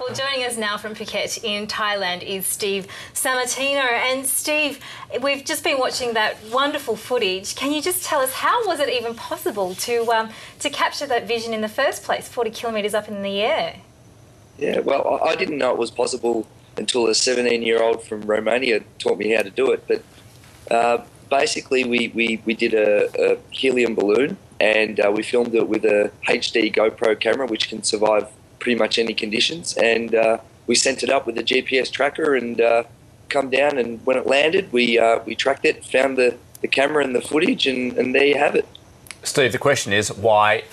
Well, joining us now from Phuket in Thailand is Steve Sammartino. And Steve, we've just been watching that wonderful footage. Can you just tell us, how was it even possible to capture that vision in the first place, 40 kilometres up in the air? Yeah, well, I didn't know it was possible until a 17-year-old from Romania taught me how to do it. But basically, we did a helium balloon, and we filmed it with a HD GoPro camera, which can survive pretty much any conditions. And we sent it up with a GPS tracker and come down. And when it landed, we tracked it, found the camera and the footage, and there you have it. Steve, the question is why?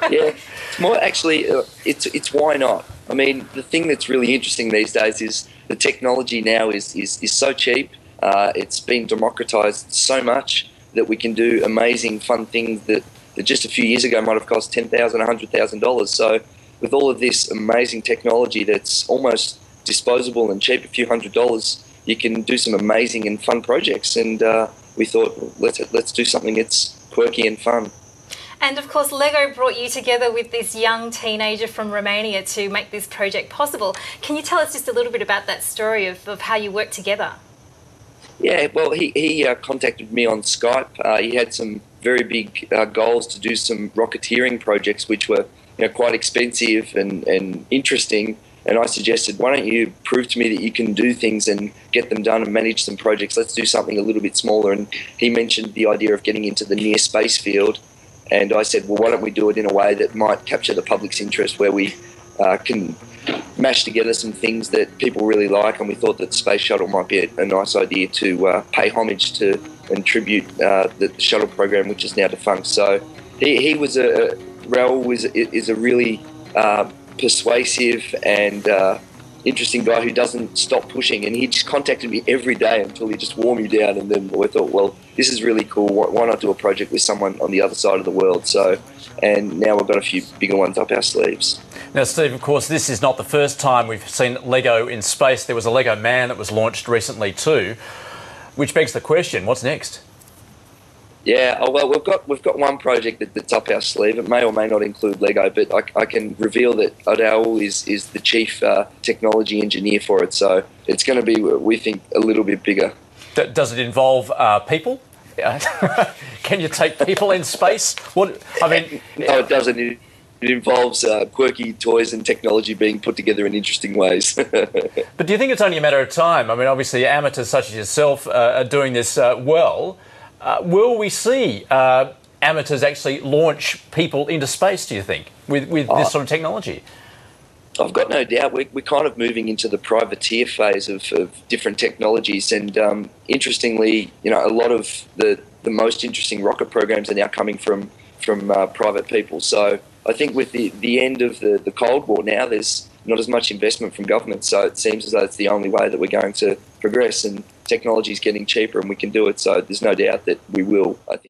Yeah, it's more actually, it's why not? I mean, the thing that's really interesting these days is the technology now is so cheap. It's been democratized so much that we can do amazing, fun things that just a few years ago might have cost $10,000, $100,000. So with all of this amazing technology that's almost disposable and cheap, a few $100s, you can do some amazing and fun projects. And we thought, well, let's do something that's quirky and fun. And of course, Lego brought you together with this young teenager from Romania to make this project possible. Can you tell us just a little bit about that story of how you worked together? Yeah, well, he contacted me on Skype. He had some very big goals to do some rocketeering projects, which were quite expensive and interesting. And I suggested, why don't you prove to me that you can do things and get them done and manage some projects? Let's do something a little bit smaller. And he mentioned the idea of getting into the near space field. And I said, well, why don't we do it in a way that might capture the public's interest, where we can mash together some things that people really like. And we thought that the space shuttle might be a nice idea to pay homage to and tribute the shuttle program, which is now defunct. So Raoul is a really persuasive and interesting guy who doesn't stop pushing, and he just contacted me every day until he just wore me down. And then we thought, well, this is really cool. Why not do a project with someone on the other side of the world? So, and now we've got a few bigger ones up our sleeves. Now, Steve, of course, this is not the first time we've seen Lego in space. There was a Lego Man that was launched recently too, which begs the question: what's next? Yeah, well, we've got one project that's up our sleeve. It may or may not include Lego, but I can reveal that Raoul is the chief technology engineer for it. So it's going to be, we think, a little bit bigger. Does it involve people? Can you take people in space? What I mean? No, it doesn't. It involves quirky toys and technology being put together in interesting ways. But do you think it's only a matter of time? I mean, obviously, amateurs such as yourself are doing this well. Will we see amateurs actually launch people into space, do you think, with this sort of technology? I've got no doubt. We're kind of moving into the privateer phase of different technologies. And interestingly, a lot of the most interesting rocket programs are now coming from private people. So I think with the end of the Cold War now, there's not as much investment from government. So it seems as though it's the only way that we're going to progress, and technology is getting cheaper and we can do it. So there's no doubt that we will, I think.